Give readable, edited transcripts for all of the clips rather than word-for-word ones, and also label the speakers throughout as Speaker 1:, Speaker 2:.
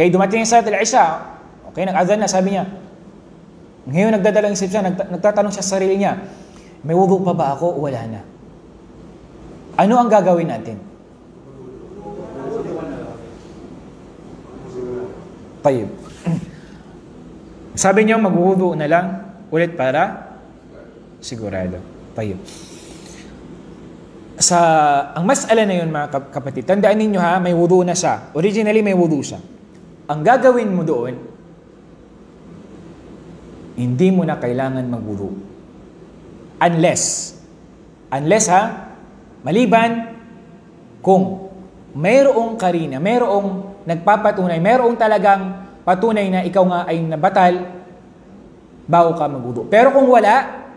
Speaker 1: Okay, dumating sa Isha. Okay, nag-adhan na, sabi niya. Ngayon nagdadalang isip siya, nagtatanong siya sa sarili niya, may wudu pa ba ako o wala na? Ano ang gagawin natin? Tayo. Sabi niya, magwudu na lang ulit para sigurado. Tayo. Ang mas'ala na yun, mga kapatid, tandaan ninyo ha, may wudu na siya. Originally, may wudu siya. Ang gagawin mo doon, hindi mo na kailangan magwudu. Unless ha, maliban kung mayroong karina, mayroong nagpapatunay, mayroong talagang patunay na ikaw nga ay nabatal, bago ka magwudu. Pero kung wala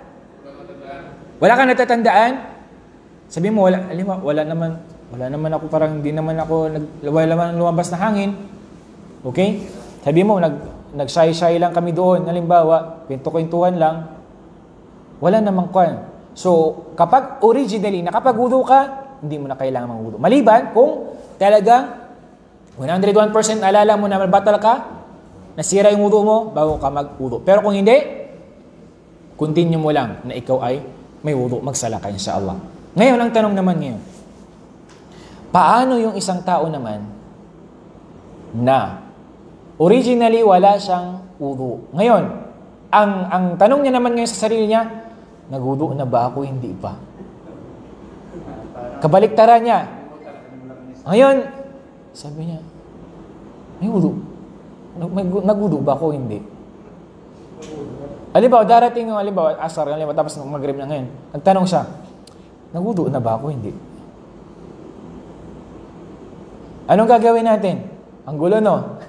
Speaker 1: kang natatandaan, sabi mo, wala naman ako, parang hindi naman ako, wala naman lumabas na hangin. Okay? Sabi mo, nag-shy-shy lang kami doon, halimbawa, pinto-kwentuhan lang, wala namang kwan. So, kapag originally, nakapag-wudu ka, hindi mo na kailangan mag-wudu. Maliban, kung talagang 101% alala mo na batal ka, nasira yung wudu mo, bago ka mag-wudu. Pero kung hindi, continue mo lang na ikaw ay may wudu, magsala ka insyaAllah. Ngayon, ang tanong naman ngayon, paano yung isang tao naman na originally wala siyang wudu? Ngayon, ang tanong niya naman ngayon sa sarili niya, nagwudu na ba ako? Hindi pa. Kabaliktaran niya. Ngayon, sabi niya, may wudu. Nagwudu ba ako? Hindi. Halimbawa, darating yung asar, tapos mag-grib na ngayon. Nagtanong siya, nagwudu na ba ako? Hindi. Anong gagawin natin? Ang gulo, no?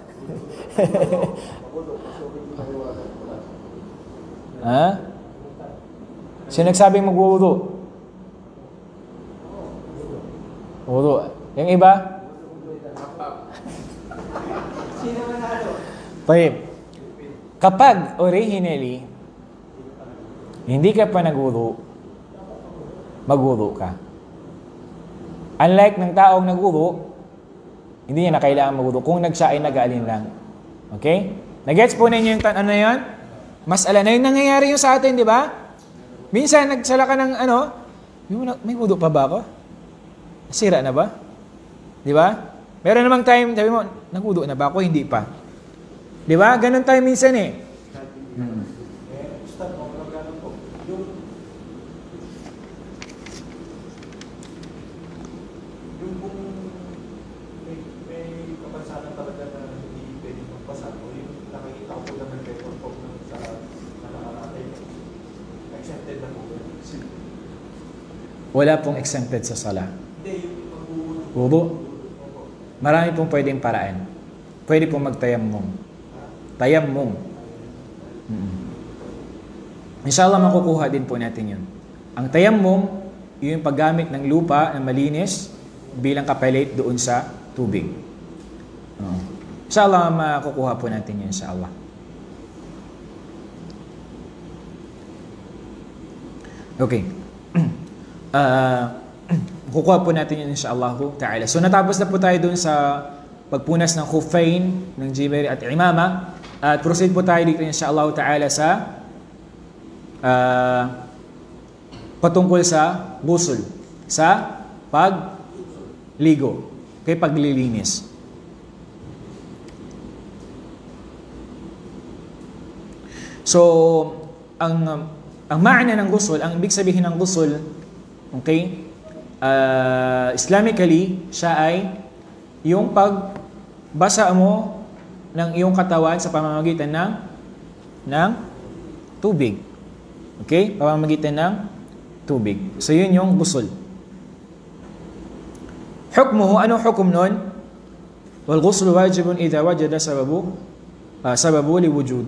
Speaker 1: Ha? Sino nagsabing magwudu? Wudu. Yung iba? Kapag originally hindi ka pa nagwudu, magwudu ka. Unlike ng taong nagwudu, hindi niya na kailangan magwudu kung nagsiya ay nag-aalin lang. Okay? Nag-gets po ninyo yung ano na yun? Masala na yung nangyayari yung sa atin, di ba? Minsan, nagsala ka ng may wudu pa ba ako? Nasira na ba? Di ba? Meron namang time, sabi mo, nagwudu na ba ako? Hindi pa. Di ba? Ganun tayo minsan eh. Wala pong exempted sa sala. Wudu. Marami pong pwedeng paraan. Pwede pong magtayammum. Tayammum. Inshallah makukuha din po natin yun. Ang tayammum, yung paggamit ng lupa na malinis bilang kapalit doon sa tubig. Inshallah makukuha po natin yun, inshallah. Okay. Kukuha po natin yun insyaAllah ta'ala. So natapos na po tayo dun sa pagpunas ng khuffain, ng jibari at imama. At proceed po tayo dito insyaAllah ta'ala sa patungkol sa ghusl, sa pagligo, kay paglilinis. So ang maana ng ghusl, ang ibig sabihin ng ghusl, okay? Islamically, siya ay yung pagbasa mo ng iyong katawan sa pamamagitan ng tubig. Okay? Pamamagitan ng tubig. So, yun yung ghusl. Hukmuhu, anong hukum nun? Wal ghuslu wajibun idha wajada sababu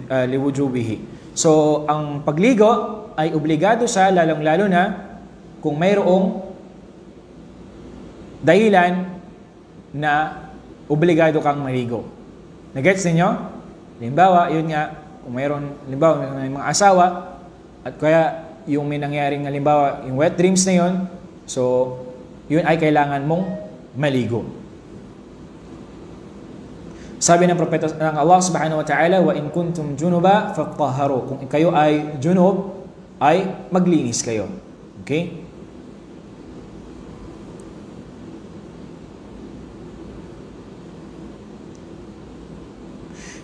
Speaker 1: liwujubihi. So, ang pagligo ay obligado sa lalong-lalo na kung mayroong dahilan na obligado kang maligo. Nagets ninyo? Halimbawa, yun nga, kung mayroon, halimbawa, may mga asawa, at kaya yung may nangyaring, halimbawa, yung wet dreams na yun, so, yun ay kailangan mong maligo. Sabi ng propeta ng Allah subhanahu wa ta'ala, wa in kuntum junuba fattaharu. Kung kayo ay junub, ay maglinis kayo. Okay?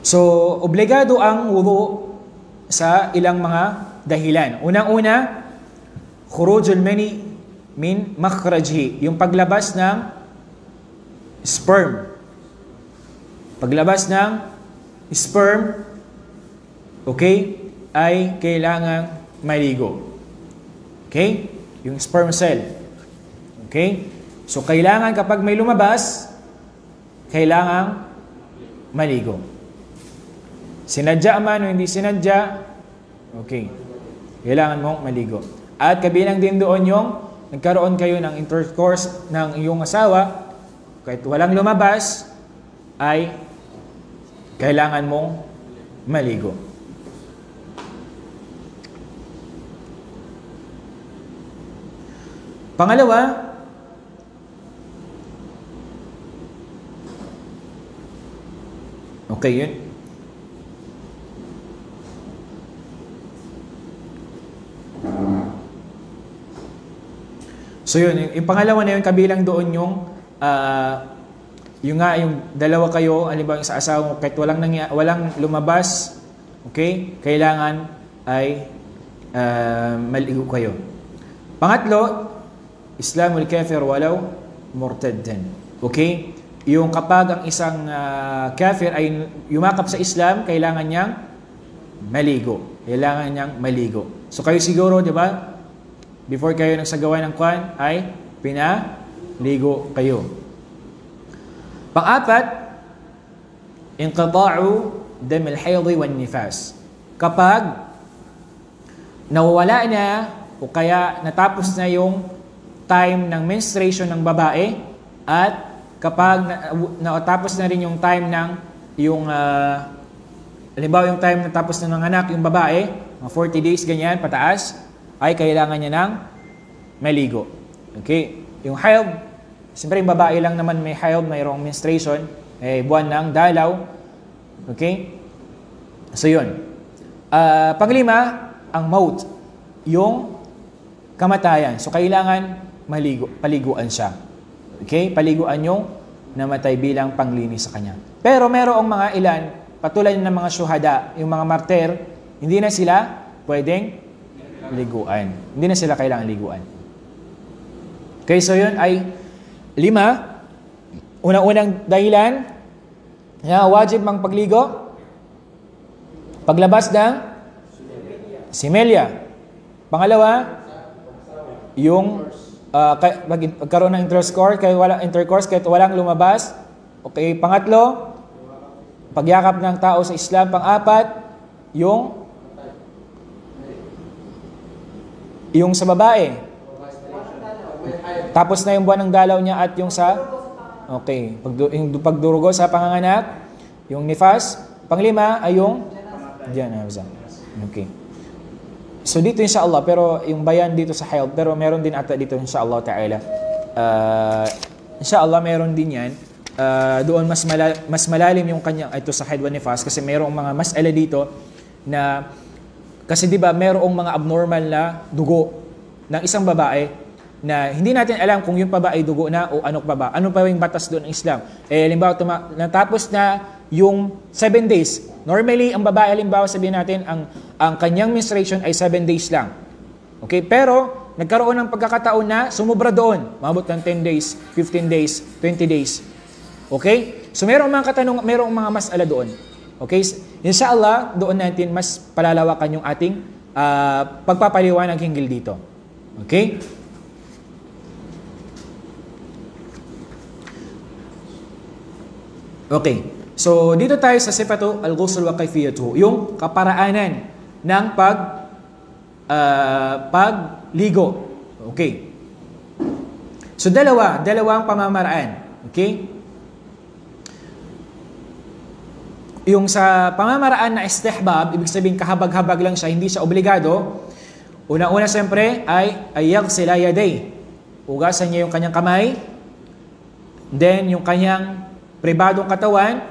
Speaker 1: So, obligado ang wudu sa ilang mga dahilan. Unang-una, khurujul mani min makhrajhi, yung paglabas ng sperm. Paglabas ng sperm, okay, ay kailangang maligo. Okay? Yung sperm cell. Okay? So, kailangan kapag may lumabas, kailangang maligo. Sinadya man o hindi sinadya, okay, kailangan mong maligo. At kabilang din doon yung nagkaroon kayo ng intercourse ng iyong asawa, kahit walang lumabas, ay kailangan mong maligo. Pangalawa, okay yun. So yun, yung pangalawa na yun, kabilang doon yung yung dalawa kayo, halimbawa sa asawa mo, kahit walang lumabas, okay, kailangan ay maligo kayo. Pangatlo, Islamul kafir walaw murtaddan. Okay? Yung kapag ang isang kafir ay yumakap sa Islam, kailangan niyang maligo. Kailangan niyang maligo. So kayo siguro, di ba? Before kayo nagsagawa ng kwan, ay pinaligo kayo. Pang-apat, inqita'u dam al-hayd wan nifas. Kapag nawawala na o kaya natapos na yung time ng menstruation ng babae at kapag natapos na rin yung time ng yung halimbawa yung time natapos na ng anak yung babae, mga 40 days ganyan pataas, ay kailangan niya ng maligo. Okay? Yung hayd, siyempre yung babae lang naman may hayd, mayroong menstruation, buwan ng dalaw. Okay? So yun. Panglima, ang maut, yung kamatayan. So kailangan paliguan siya. Okay? Paliguan yung namatay bilang panglinis sa kanya. Pero merong mga ilan, patulad ng mga syuhada, yung mga martir, hindi na sila pwedeng liguan. Hindi na sila kailangan liguan. Okay, so yun ay 5. Unang-unang dahilan na wajib mang pagligo, paglabas ng simelya. Pangalawa, yung pagkaroon ng intercourse kahit walang lumabas. Okay, pangatlo, pagyakap ng tao sa Islam. Pang-apat, yung sa babae. Tapos na yung buwan ng dalaw niya at yung sa yung pagdurugo sa panganganak, yung nifas. Panglima ay yung janazah. Okay. So dito inshallah, pero yung bayan dito sa hayd, pero meron din ata dito inshallah ta'ala. Inshallah meron din yan. Doon mas malalim yung kanyang ito sa hayd wa nifas kasi merong mga mas'ala dito na kasi 'di ba merong mga abnormal na dugo ng isang babae na hindi natin alam kung yung pa ba ay dugo na o ano pa ba. Ano pa yung batas doon ng Islam? Halimbawa natapos na yung 7 days. Normally ang babae halimbawa sabihin natin ang kanyang menstruation ay 7 days lang. Okay? Pero nagkaroon ng pagkakataon na sumubra doon. Maabot ng 10 days, 15 days, 20 days. Okay? So merong mga mas'ala doon. Okay? Inshallah, doon natin mas palalawakan yung ating pagpapaliwanag hinggil dito. Okay? Okay. So, dito tayo sa sifatu al-ghusl wa kayfiyatuhu. Yung kaparaanan ng pagligo. Okay. So, dalawang pamamaraan. Okay? Yung sa pamamaraan na istihbab, ibig sabihin kahabag-habag lang siya, hindi siya obligado. Una-una siyempre ay yaghsila yaday. Hugasan niya yung kanyang kamay. Then yung kanyang pribadong katawan.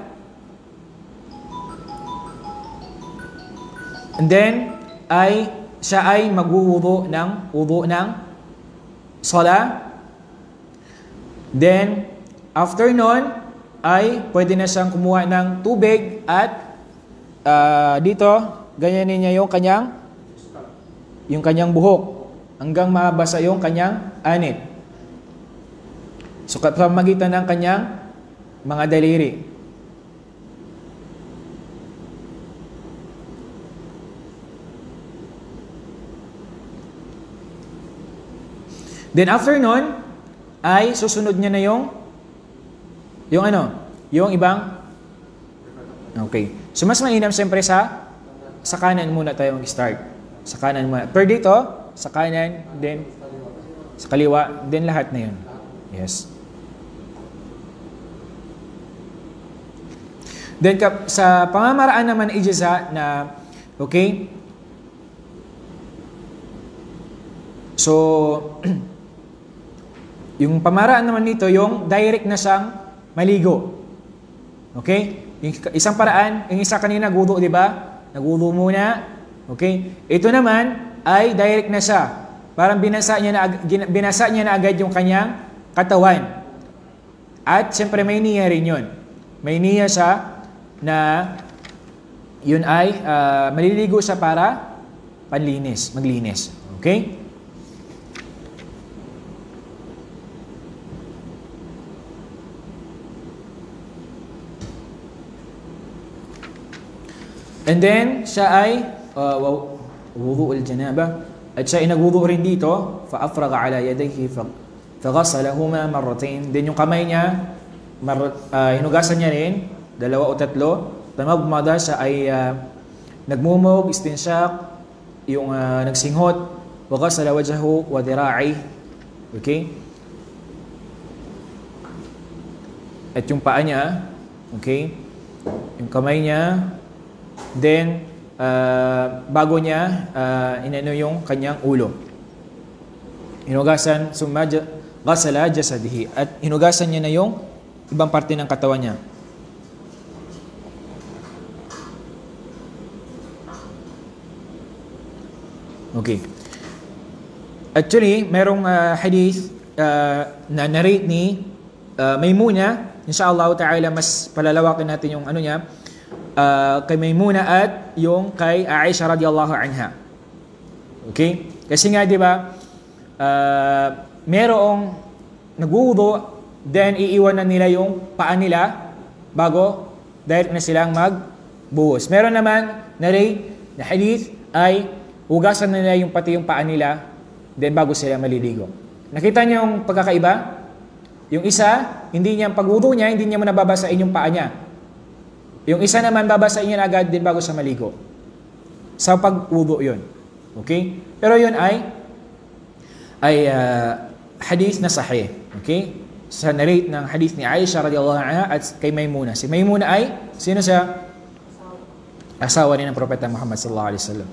Speaker 1: And then, siya ay magwuwudu ng sala. Then, after nun, ay pwede na siyang kumuha ng tubig at dito, ganyanin niya yung kanyang buhok hanggang mabasa yung kanyang anit. So, sa pamagitan ng kanyang mga daliri. Then after nun, ay susunod niya na yung ibang. Okay. So mas mainam siyempre sa kanan muna tayo mag-start. Sa kanan muna. Pero dito, sa kanan, then sa kaliwa, then lahat na yun. Yes. Then sa pamamaraan naman ijiza na, okay? So, yung pamaraan naman nito, yung direct na siyang maligo. Okay? Yung isang paraan, yung isa kanina gudo, di ba? Nagudo muna. Okay? Ito naman ay direct na siya. Parang binasa niya na agad yung kanyang katawan. At siyempre may niya rin yun. May niya siya na yun ay maliligo siya para maglinis. Okay? And then, siya ay wudu al-janaba. At siya ay nagwudu rin dito. فَأَفْرَغَ عَلَى يَدَيْهِ فَغَسَلَهُمَا مَرَّتَيْنِ. Then yung kamay niya, hinugasan niya rin, 2 o 3. Tamagmada siya ay nagmumog, istinsyak, yung nagsinghot, وَغَسَلَ وَجْهَهُ وَذِرَاعِهِ. Okay? At yung paa niya, okay? Yung kamay niya, then, bago niya, inano yung kanyang ulo. Hinugasan, ghasala jasadihi. At hinugasan niya na yung ibang parte ng katawan niya. Okay. Actually, merong hadith na narrate ni Maymuna. Inshallah ta'ala, mas palalawakin natin yung ano niya. Kay Maymuna at yung kay Aisha radiyallahu anha. Okay? Kasi nga 'di ba, merong nagwudu, then iiwanan nila yung paa nila bago direct na silang magbuhos. Meron naman na hadith ay hugasan na nila pati yung paa nila, then bago sila maliligo. Nakita niyo yung pagkakaiba? Yung isa, hindi niya pagwudu niya, hindi niya muna babasain yung paa niya. Yung isa naman, babasain niya agad din bago sa maligo. Sa pag-wudu yun. Okay? Pero yun ay hadith na sahih. Okay? Sa narrate ng hadith ni Aisha radiyallahu anha at kay Maymuna. Si Maymuna ay, sino siya? Asawa ni ng Propeta Muhammad sallallahu alaihi wasallam.